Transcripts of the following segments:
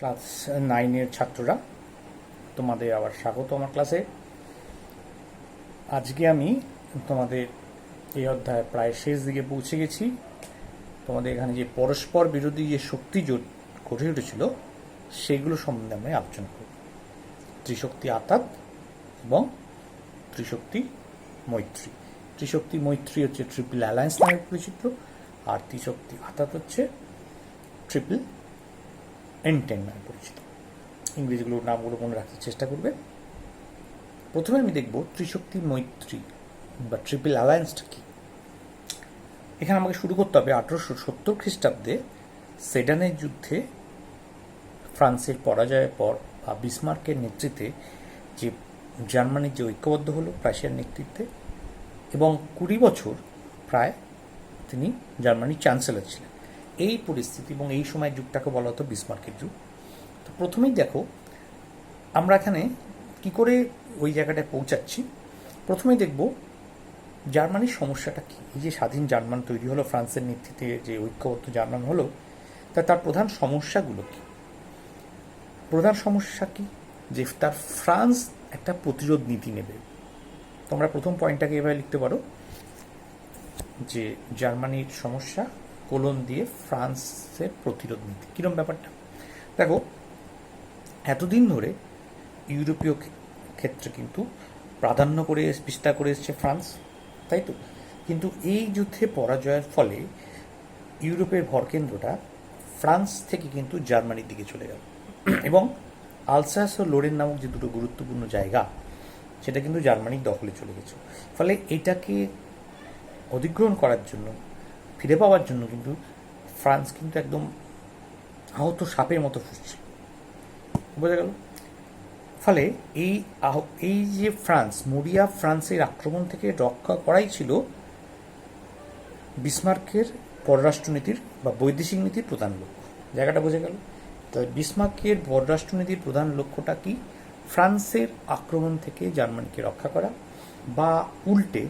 Class 9-এর ছাত্ররা, তোমাদের আবার স্বাগত আমার ক্লাসে। আজকে আমি তোমাদের এই অধ্যায় প্রায় শেষ দিকে পৌঁছে গেছি। তোমাদের এখানে যে পরস্পর বিরোধী যে শক্তি জোট গড়ে উঠেছিল সেগুলো সম্বন্ধে আমরা আলোচনা করব। ত্রিশক্তি আতাত এবং ত্রিশক্তি মৈত্রী। ত্রিশক্তি মৈত্রী হচ্ছে ট্রিপল অ্যালায়েন্স নামে পরিচিত, আর ত্রিশক্তি আতাত হচ্ছে ট্রিপল এন্টেন নামে পরিচিত। ইংরেজিগুলোর নামগুলো মনে রাখতে চেষ্টা করবে। প্রথমে আমি দেখব ত্রিশক্তি মৈত্রী বা ট্রিপল অ্যালায়েন্সটা কি। এখানে আমাকে শুরু করতে হবে 1870 খ্রিস্টাব্দে সেডানের যুদ্ধে ফ্রান্সের পরাজয়ের পর বা বিসমার্কের নেতৃত্বে যে জার্মানির যে ঐক্যবদ্ধ হলো প্রাশিয়ার নেতৃত্বে, এবং 20 বছর প্রায় তিনি জার্মানির চ্যান্সেলর ছিলেন। এই পরিস্থিতি এবং এই সময়ের যুগটাকে বলা হতো বিসমার্কের যুগ। তো প্রথমেই দেখো আমরা এখানে কি করে ওই জায়গাটায় পৌঁছাচ্ছি। প্রথমেই দেখব জার্মানির সমস্যাটা কি। এই যে স্বাধীন জার্মান তৈরি হলো ফ্রান্সের নেতৃত্বে, যে ঐক্যবদ্ধ জার্মান হলো, তার প্রধান সমস্যাগুলো কি। প্রধান সমস্যা কি যে তার ফ্রান্স একটা প্রতিরোধ নীতি নেবে। তোমরা প্রথম পয়েন্টটাকে এভাবে লিখতে পারো যে জার্মানির সমস্যা কোলন দিয়ে ফ্রান্সের প্রতিরোধ নীতি। কিরম ব্যাপারটা দেখো, এতদিন ধরে ইউরোপীয় ক্ষেত্রে কিন্তু প্রাধান্য করে বিস্তার করে এসছে ফ্রান্স, তাই তো। কিন্তু এই যুদ্ধে পরাজয়ের ফলে ইউরোপের ভরকেন্দ্রটা ফ্রান্স থেকে কিন্তু জার্মানির দিকে চলে গেল, এবং আলসাস ও লোরেন নামক যে দুটো গুরুত্বপূর্ণ জায়গা সেটা কিন্তু জার্মানির দখলে চলে গেছে। ফলে এটাকে অধিগ্রহণ করার জন্য, ফিরে পাওয়ার জন্য কিন্তু ফ্রান্স কিন্তু একদম আহত সাপের মতো ফুসছে, বোঝা গেল। ফলে এই যে ফ্রান্স, মরিয়া ফ্রান্সের আক্রমণ থেকে রক্ষা করাই ছিল বিসমার্কের পররাষ্ট্রনীতির বা বৈদেশিক নীতির প্রধান লক্ষ্য। জায়গাটা বোঝা গেল। তবে বিসমার্কের পররাষ্ট্রনীতির প্রধান লক্ষ্যটা কি? ফ্রান্সের আক্রমণ থেকে জার্মানিকে রক্ষা করা বা উল্টে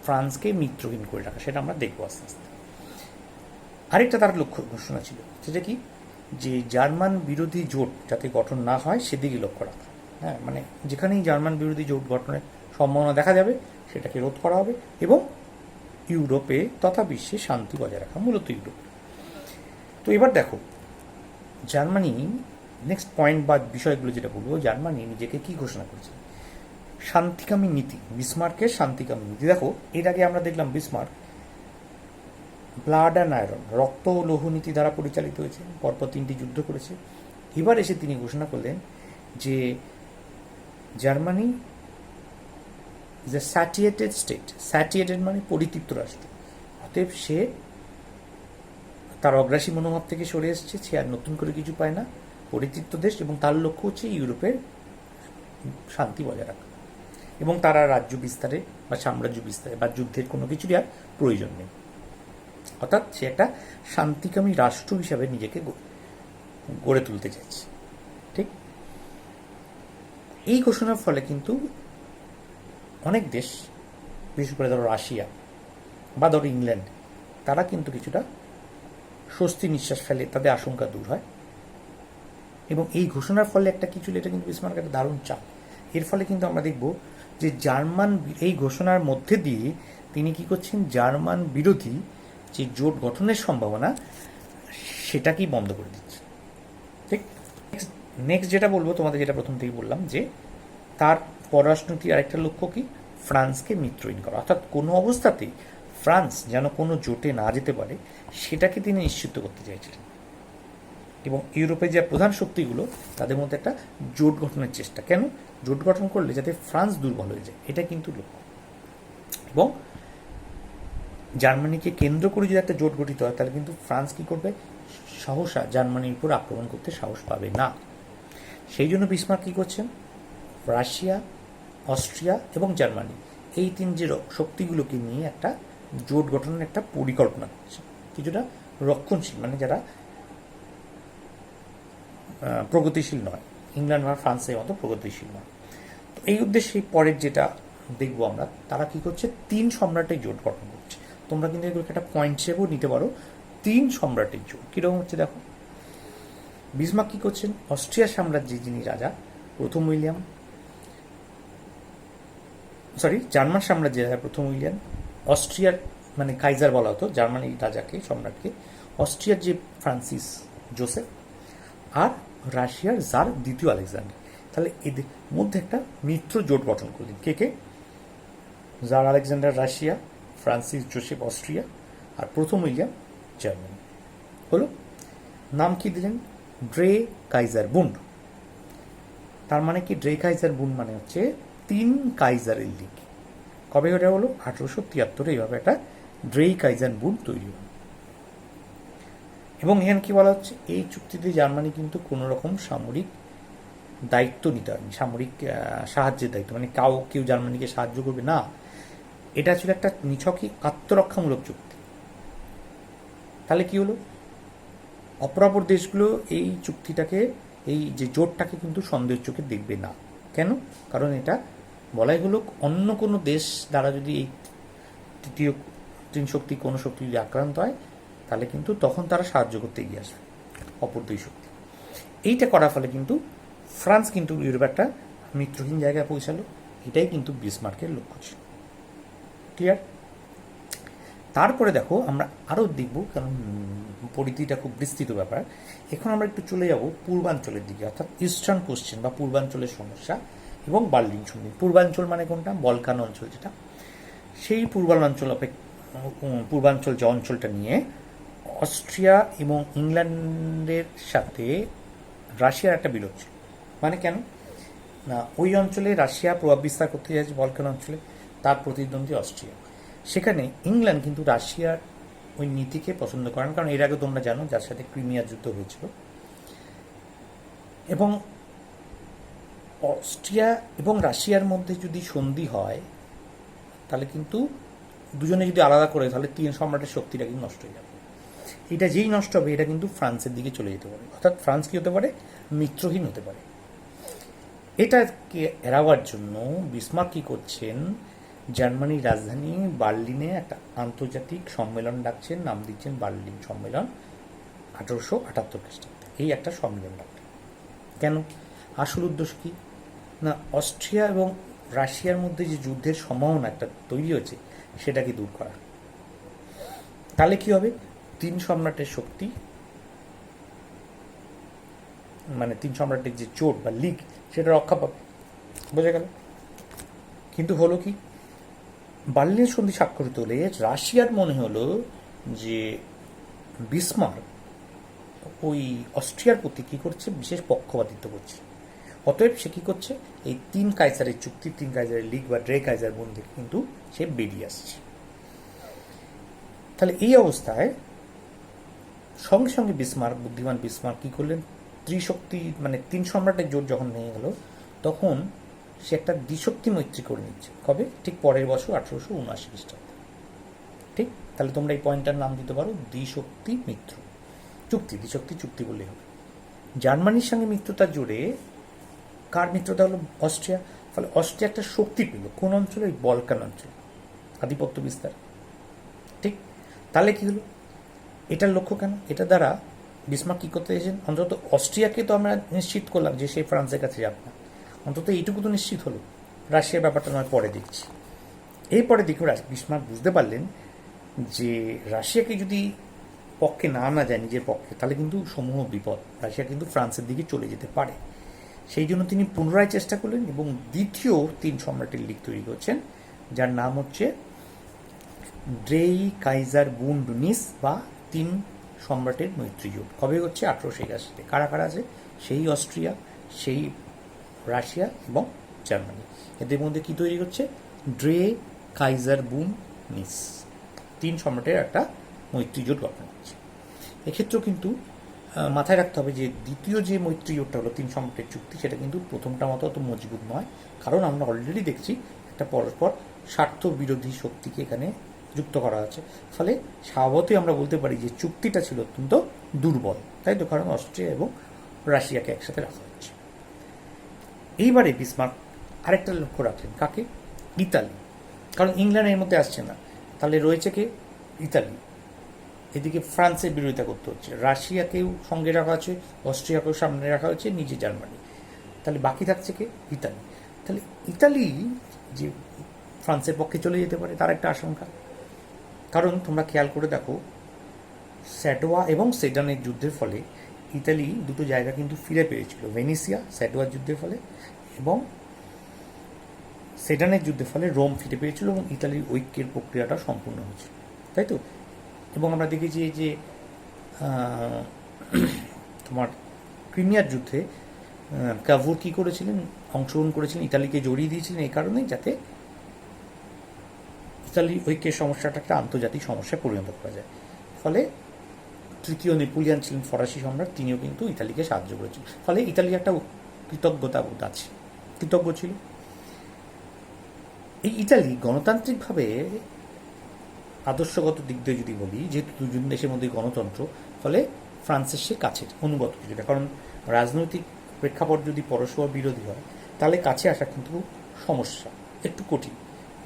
ফ্রান্সকে মিত্রহীন করে রাখা, সেটা আমরা দেখবো আস্তে আস্তে। আরেকটা তার লক্ষ্য ঘোষণা ছিল, সেটা কি, যে জার্মান বিরোধী জোট যাতে গঠন না হয় সেদিকে লক্ষ্য রাখা। হ্যাঁ, মানে যেখানেই জার্মান বিরোধী জোট গঠনের সম্ভাবনা দেখা যাবে সেটাকে রোধ করা হবে, এবং ইউরোপে তথা বিশ্বে শান্তি বজায় রাখা, মূলত ইউরোপ। তো এবার দেখো জার্মানি, নেক্সট পয়েন্ট বা বিষয়গুলো যেটা বলবো, জার্মানি নিজেকে কি ঘোষণা করেছে? শান্তিকামী নীতি, বিসমার্কের শান্তিকামী নীতি। দেখো এর আগে আমরা দেখলাম বিসমার্ক ব্লাড অ্যান্ড আয়রন, রক্ত ও লৌহ নীতি দ্বারা পরিচালিত হয়েছে, পরপর 3টি যুদ্ধ করেছে। এবার এসে তিনি ঘোষণা করলেন যে জার্মানি ইজ এ স্যাটিয়েটেড স্টেট। স্যাটিয়েটেড মানে পরিতৃপ্ত রাষ্ট্র। অতএব সে তার অগ্রাসী মনোভাব থেকে সরে এসছে, সে আর নতুন করে কিছু পায় না, পরিতৃপ্ত দেশ, এবং তার লক্ষ্য হচ্ছে ইউরোপের শান্তি বজায় রাখা, এবং তারা রাজ্য বিস্তারে বা সাম্রাজ্য বিস্তারে বা যুদ্ধের কোনো কিছুরই আর প্রয়োজন নেই। অর্থাৎ সে একটা শান্তিকামী রাষ্ট্র হিসাবে নিজেকে গড়ে তুলতে চাইছে, ঠিক। এই ঘোষণার ফলে কিন্তু অনেক দেশ, বিশেষ করে ধরো রাশিয়া বা ধরো ইংল্যান্ড, তারা কিন্তু কিছুটা স্বস্তি নিঃশ্বাস ফেলে, তাদের আশঙ্কা দূর হয়। এবং এই ঘোষণার ফলে একটা কিছু, এটা কিন্তু বিসমার্কের একটা দারুণ চাপ। এর ফলে কিন্তু আমরা দেখব যে জার্মান এই ঘোষণার মধ্যে দিয়ে তিনি কি করছেন, জার্মান বিরোধী যে জোট গঠনের সম্ভাবনা সেটাকেই বন্ধ করে দিচ্ছে, ঠিক। নেক্সট যেটা বলবো তোমাদের, যেটা প্রথম থেকেই বললাম, যে তার পররাষ্ট্রনীতির আরেকটা লক্ষ্য কি, ফ্রান্সকে মিত্রহীন করা। অর্থাৎ কোনো অবস্থাতেই ফ্রান্স যেন কোনো জোটে না যেতে পারে সেটাকে তিনি নিশ্চিত করতে চাইছিলেন, এবং ইউরোপের যে প্রধান শক্তিগুলো তাদের মধ্যে একটা জোট গঠনের চেষ্টা। কেন? জোট গঠন করলে যাতে ফ্রান্স দুর্বল হয়ে যায়, এটা কিন্তু লক্ষ্য। এবং জার্মানিকে কেন্দ্র করে যদি একটা জোট গঠিত হয় তাহলে কিন্তু ফ্রান্স কি করবে, সহসা জার্মানির উপর আক্রমণ করতে সাহস পাবে না। সেই জন্য বিসমার্ক কি করছেন, রাশিয়া, অস্ট্রিয়া এবং জার্মানি, এই তিন যে শক্তিগুলোকে নিয়ে একটা জোট গঠনের একটা পরিকল্পনা করছে, কিছুটা রক্ষণশীল, মানে যারা প্রগতিশীল নয়, ইংল্যান্ড বা ফ্রান্সের মতো প্রগতিশীল নয়। তো এই উদ্দেশ্যে পরের যেটা দেখবো আমরা, তারা কি করছে, 3 সম্রাটের জোট গঠন করছে। তোমরা কিন্তু এগুলোকে একটা পয়েন্ট হিসেবেও নিতে পারো। 3 সম্রাটের জোট কীরকম হচ্ছে দেখো, বিসমার্ক কী করছেন, অস্ট্রিয়া সাম্রাজ্যের যিনি রাজা প্রথম উইলিয়াম, জার্মান সাম্রাজ্যের রাজা প্রথম উইলিয়াম, অস্ট্রিয়ার মানে কাইজার বলা হতো জার্মানির রাজাকে, সম্রাটকে, অস্ট্রিয়ার যে ফ্রান্সিস জোসেফ, আর রাশিয়ার জার দ্বিতীয় আলেকজান্ডার। তাহলে এদের মধ্যে একটা মিত্র জোট গঠন করলেন। কে কে? Tsar Alexander Russia, Francis Joseph Austria, আর প্রথম উইলিয়াম জার্মানি। হলো, নাম কি দিলেন? Dreikaiserbund. তার মানে কি? ড্রে কাইজার বুন্ড মানে হচ্ছে 3 কাইজারের লিগ। কবে ওটা হলো? 1873। এইভাবে একটা ড্রে কাইজার বুন্ড তৈরি হলো। এবং এখানে কি বলা হচ্ছে, এই চুক্তিতে জার্মানি কিন্তু কোনো রকম সামরিক দায়িত্ব নিতে হয়নি, সামরিক সাহায্যের দায়িত্ব, মানে কেউ জার্মানিকে সাহায্য করবে না। এটা ছিল একটা নিছকই আত্মরক্ষামূলক চুক্তি। তাহলে কি হলো? অপরাপর দেশগুলো এই চুক্তিটাকে, এই যে জোটটাকে কিন্তু সন্দেহের চোখে দেখবে না। কেন? কারণ এটা বলাই হলো, অন্য কোনো দেশ দ্বারা যদি এই তৃতীয় তিন শক্তি কোনো শক্তি যদি আক্রান্ত হয়, তাহলে কিন্তু তখন তারা সাহায্য করতে এগিয়ে আসবে অপর দুই শক্তি। এইটা করার ফলে কিন্তু ফ্রান্স কিন্তু ইউরোপে একটা মিত্রহীন জায়গায় পৌঁছালো। এটাই কিন্তু বিসমার্কের লক্ষ্য ছিল। ক্লিয়ার? তারপরে দেখো আমরা আরও দেখব, কারণ পরিধিটা খুব বিস্তৃত ব্যাপার। এখন আমরা একটু চলে যাব পূর্বাঞ্চলের দিকে, অর্থাৎ ইস্টার্ন কোশ্চেন বা পূর্বাঞ্চলের সমস্যা এবং বার্লিন সন্ধি। পূর্বাঞ্চল মানে কোনটা? বলকান অঞ্চল যেটা, সেই পূর্বাঞ্চল যে অঞ্চলটা নিয়ে অস্ট্রিয়া এবং ইংল্যান্ডের সাথে রাশিয়ার একটা বিরোধ ছিল। মানে কেন না, ওই অঞ্চলে রাশিয়া প্রভাব বিস্তার করতে যাচ্ছে বলকান অঞ্চলে, তার প্রতিদ্বন্দ্বী অস্ট্রিয়া। সেখানে ইংল্যান্ড কিন্তু রাশিয়ার ওই নীতিকে পছন্দ করেন, কারণ এর আগে তোমরা জানো যার সাথে ক্রিমিয়ার যুদ্ধ হয়েছিল। এবং অস্ট্রিয়া এবং রাশিয়ার মধ্যে যদি সন্ধি হয়, তাহলে কিন্তু দুজনে যদি আলাদা করে, তাহলে 3 সম্রাটের শক্তিটা কিন্তু নষ্ট হয়ে যাবে। এটা যেই নষ্ট হবে, এটা কিন্তু ফ্রান্সের দিকে চলে যেতে পারে, অর্থাৎ ফ্রান্স কি হতে পারে? মিত্রহীন হতে পারে। এটাকে এড়াবার জন্য বিসমার্ক কি করছেন, জার্মানির রাজধানী বার্লিনে একটা আন্তর্জাতিক সম্মেলন ডাকছেন, নাম দিচ্ছেন বার্লিন সম্মেলন 1878 খ্রিস্টাব্দে। এই একটা সম্মেলন ডাকলেন কেন? আসল উদ্দেশ্য কি না, অস্ট্রিয়া এবং রাশিয়ার মধ্যে যে যুদ্ধের সম্ভাবনা একটা তৈরি হয়েছে, সেটাকে দূর করা। তাহলে কি হবে? 3 সম্রাটের শক্তি, মানে 3 সম্রাটের যে জোট বা লিগ, সেটা রক্ষা পাবে। বোঝা গেল? কিন্তু হলো কি, বার্লিন সন্ধি স্বাক্ষরিত হলে রাশিয়ার মনে হলো যে বিসমার্ক ওই অস্ট্রিয়ার প্রতি কী করছে, বিশেষ পক্ষপাতিত্ব করছে। অতএব সে কী করছে, এই 3 কাইজারের চুক্তি, 3 কাইজারের লিগ বা ড্রে কাইজার বোন থেকে কিন্তু সে বেরিয়ে আসছে। তাহলে এই অবস্থায় সঙ্গে সঙ্গে বিসমার্ক, বুদ্ধিমান বিসমার্ক কী করলেন, ত্রিশক্তি মানে 3 সম্রাটের জোট যখন ভেঙে গেল, তখন সে একটা দ্বিশক্তি মৈত্রী করে নিচ্ছে। কবে? ঠিক পরের বছর 1879 খ্রিস্টাব্দে। ঠিক? তাহলে তোমরা এই পয়েন্টটার নাম দিতে পারো দ্বিশক্তি মিত্র চুক্তি। দ্বিশক্তি চুক্তি বললেই হবে। জার্মানির সঙ্গে মিত্রতা জুড়ে কার মিত্রতা হলো? অস্ট্রিয়া। ফলে অস্ট্রিয়া একটা শক্তি পেল কোন অঞ্চলে? বলকান অঞ্চল, আধিপত্য বিস্তার। ঠিক? তাহলে কি হলো? এটার লক্ষ্য কেন? এটা দ্বারা বিসমার্ক কী করতে চেয়েছেন, অন্তত অস্ট্রিয়াকে তো আমরা নিশ্চিত করলাম যে সে ফ্রান্সের কাছে যাবে না, অন্তত এইটুকু তো নিশ্চিত হলো। রাশিয়ার ব্যাপারটা নয় পরে দেখছি। এরপরে দেখো বিসমার্ক বুঝতে পারলেন যে রাশিয়াকে যদি পক্ষে না যায় নিজের পক্ষে, তাহলে কিন্তু সমূহ বিপদ, রাশিয়া কিন্তু ফ্রান্সের দিকে চলে যেতে পারে। সেই জন্য তিনি পুনরায় চেষ্টা করলেন এবং দ্বিতীয় 3 সম্রাটের লিগ তৈরি করছেন, যার নাম হচ্ছে ড্রেই কাইজার বুন্ড নিস বা 3 সম্রাটের মৈত্রী জোট। কবে হচ্ছে? 1881-তে। কারা কারা আছে? সেই অস্ট্রিয়া, সেই রাশিয়া এবং জার্মানি। এদের মধ্যে কি তৈরি হচ্ছে? ড্রে কাইজার বুন নিস, 3 সম্রাটের একটা মৈত্রী জোট গঠন হচ্ছে। এক্ষেত্রেও কিন্তু মাথায় রাখতে হবে যে দ্বিতীয় যে মৈত্রী জোটটা হলো 3 সম্রাটের চুক্তি, সেটা কিন্তু প্রথমটা মতো অত মজবুত নয়, কারণ আমরা অলরেডি দেখছি একটা পরস্পর স্বার্থ বিরোধী শক্তিকে এখানে যুক্ত করা আছে। ফলে স্বভাবতই আমরা বলতে পারি যে চুক্তিটা ছিল অত্যন্ত দুর্বল, তাই তো, কারণ অস্ট্রিয়া এবং রাশিয়াকে একসাথে রাখা হচ্ছে। এইবারে বিসমার্ক আরেকটা লক্ষ্য রাখলেন, কাকে? ইতালি। কারণ ইংল্যান্ড এর মধ্যে আসছে না, তাহলে রয়েছে কে? ইতালি। এদিকে ফ্রান্সের বিরোধিতা করতে হচ্ছে, রাশিয়াকেও সঙ্গে রাখা হচ্ছে, অস্ট্রিয়াকেও সামনে রাখা হচ্ছে, নিজে জার্মানি। তাহলে বাকি থাকছে কে? ইতালি। তাহলে ইতালি যে ফ্রান্সের পক্ষে চলে যেতে পারে তার একটা আশঙ্কা। কারণ তোমরা খেয়াল করে দেখো, স্যাটোয়া এবং সেডানের যুদ্ধের ফলে ইতালি দুটো জায়গা কিন্তু ফিরে পেয়েছিল। ভেনিসিয়া স্যাটোয়ার যুদ্ধের ফলে এবং সেডানের যুদ্ধের ফলে রোম ফিরে পেয়েছিল এবং ইতালির ঐক্যের প্রক্রিয়াটা সম্পূর্ণ হয়েছিল, তাই তো? এবং আমরা দেখেছি যে তোমার ক্রিমিয়ার যুদ্ধে কাভুর কী করেছিলেন, অংশগ্রহণ করেছিলেন, ইতালিকে জড়িয়ে দিয়েছিলেন এই কারণেই যাতে ইতালির ঐক্যের সমস্যাটা একটা আন্তর্জাতিক সমস্যায় পরিণত করা যায়। ফলে তৃতীয় নেপোলিয়ান ছিলেন ফরাসি সম্রাট, তিনিও কিন্তু ইতালিকে সাহায্য করেছিলেন। ফলে ইতালির একটা কৃতজ্ঞতাবোধ আছে, কৃতজ্ঞ ছিল। এই ইতালি গণতান্ত্রিকভাবে আদর্শগত দিক দিয়ে যদি বলি, যেহেতু দুজন দেশের মধ্যে গণতন্ত্র, ফলে ফ্রান্সের সে কাছের অনুগত কিছুটা। কারণ রাজনৈতিক প্রেক্ষাপট যদি পরস্পর বিরোধী হয় তাহলে কাছে আসা কিন্তু সমস্যা, একটু কঠিন।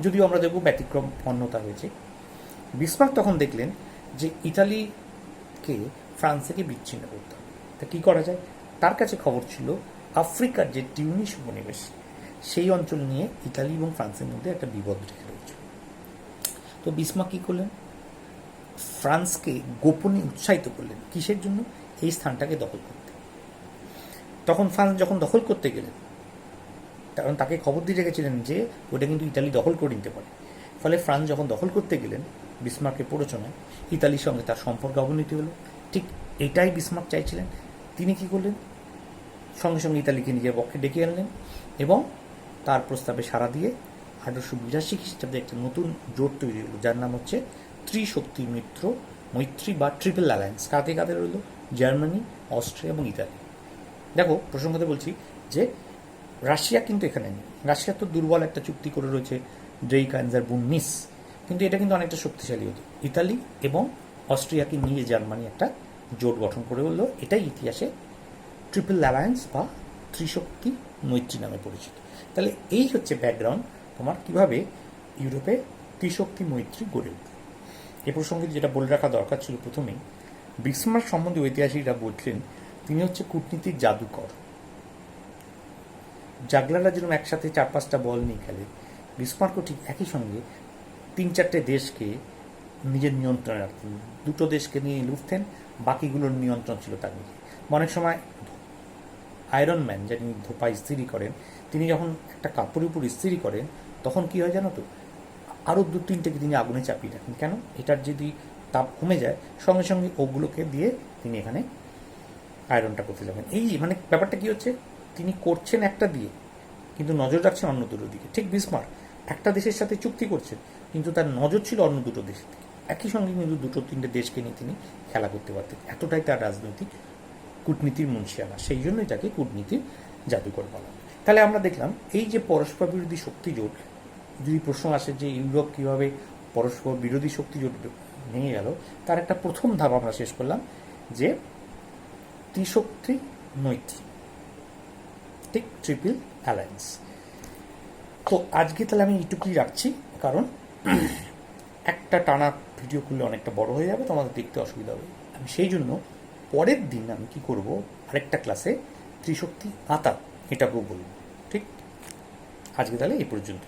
যদিও আমরা দেখব ব্যতিক্রম অন্যতা হয়েছে। বিসমার্ক তখন দেখলেন যে ইতালিকে ফ্রান্স থেকে বিচ্ছিন্ন করতে হবে, তা কী করা যায়? তার কাছে খবর ছিল আফ্রিকার যে টিউনিস উপনিবেশ, সেই অঞ্চল নিয়ে ইতালি এবং ফ্রান্সের মধ্যে একটা বিপদ রেখে রয়েছে। তো বিসমার্ক কী করলেন? ফ্রান্সকে গোপনে উৎসাহিত করলেন। কিসের জন্য? এই স্থানটাকে দখল করতে। তখন ফ্রান্স যখন দখল করতে গেলেন, কারণ তাকে খবর দিয়ে রেখেছিলেন যে ওটা কিন্তু ইতালি দখল করে নিতে পারে। ফলে ফ্রান্স যখন দখল করতে গেলেন, বিসমার্কের প্ররোচনায় ইতালির সঙ্গে তার সম্পর্ক অবনতি হলো। ঠিক এটাই বিসমার্ক চাইছিলেন। তিনি কী করলেন? সঙ্গে সঙ্গে ইতালিকে নিজের পক্ষে ডেকে আনলেন এবং তার প্রস্তাবে সাড়া দিয়ে 1882 খ্রিস্টাব্দে একটা নতুন জোট তৈরি হলো, যার নাম হচ্ছে ত্রিশক্তি মৈত্রী বা ট্রিপল অ্যালায়েন্স। কাদের কাদের রইল? জার্মানি, অস্ট্রিয়া এবং ইতালি। দেখো, প্রসঙ্গতে বলছি যে রাশিয়া কিন্তু এখানে নেই। রাশিয়া তো দুর্বল একটা চুক্তি করে রয়েছে, ড্রেইকানজার বুনমিস, কিন্তু এটা কিন্তু অনেকটা শক্তিশালী হতো। ইতালি এবং অস্ট্রিয়াকে নিয়ে জার্মানি একটা জোট গঠন করে বললো, এটাই ইতিহাসে ট্রিপল অ্যালায়েন্স বা ত্রিশক্তি মৈত্রী নামে পরিচিত। তাহলে এই হচ্ছে ব্যাকগ্রাউন্ড তোমার কীভাবে ইউরোপে ত্রিশক্তি মৈত্রী গড়ে উঠল। এ প্রসঙ্গে যেটা বলে রাখা দরকার ছিল প্রথমেই, বিসমার্ক সম্বন্ধে ঐতিহাসিকরা বলছেন তিনি হচ্ছে কূটনীতির জাদুকর। জাগলাররা যেরকম একসাথে 4-5টা বল নিয়ে খেলে, বিসমার্কও ঠিক একই সঙ্গে 3-4টে দেশকে নিজের নিয়ন্ত্রণে রাখতেন। 2টো দেশকে নিয়ে লুফতেন, বাকিগুলোর নিয়ন্ত্রণ ছিল তার নিজে। অনেক সময় আয়রন ম্যান, যিনি ধোপা ইস্ত্রি করেন, তিনি যখন একটা কাপড়ের উপর ইস্ত্রি করেন তখন কী হয় জানো তো, আরও 2-3টেকে তিনি আগুনে চাপিয়ে রাখেন। কেন? এটার যদি তাপ কমে যায় সঙ্গে সঙ্গে ওগুলোকে দিয়ে তিনি এখানে আয়রনটা করতে যাবেন। এই মানে ব্যাপারটা কী হচ্ছে, তিনি করছেন একটা দিয়ে কিন্তু নজর রাখছেন অন্য দুটো দিকে। ঠিক বিসমার্ক একটা দেশের সাথে চুক্তি করছেন কিন্তু তার নজর ছিল অন্য দুটো দেশের দিকে। একই সঙ্গে কিন্তু 2-3টে দেশকে নিয়ে তিনি খেলা করতে পারতেন, এতটাই তার রাজনৈতিক কূটনীতির মুন্সিয়ানা। সেই জন্যই তাকে কূটনীতির জাদুকর বলা। তাহলে আমরা দেখলাম এই যে পরস্পর বিরোধী শক্তি জোট, যদি প্রশ্ন আসে যে ইউরোপ কীভাবে পরস্পর বিরোধী শক্তি জোট ভেঙে গেল, তার একটা প্রথম ধাপ আমরা শেষ করলাম যে ত্রিশক্তি মৈত্রী, ঠিক ট্রিপল অ্যালায়েন্স। তো আজকে তাহলে আমি এইটুকুই রাখছি, কারণ একটা টানা ভিডিও করলে অনেকটা বড় হয়ে যাবে, তোমাদের দেখতে অসুবিধা হবে। আমি সেই জন্য পরের দিন আমি কি করব, আরেকটা ক্লাসে ত্রিশক্তি আতা এটাকেও বলব। ঠিক, আজকে তাহলে এই পর্যন্ত।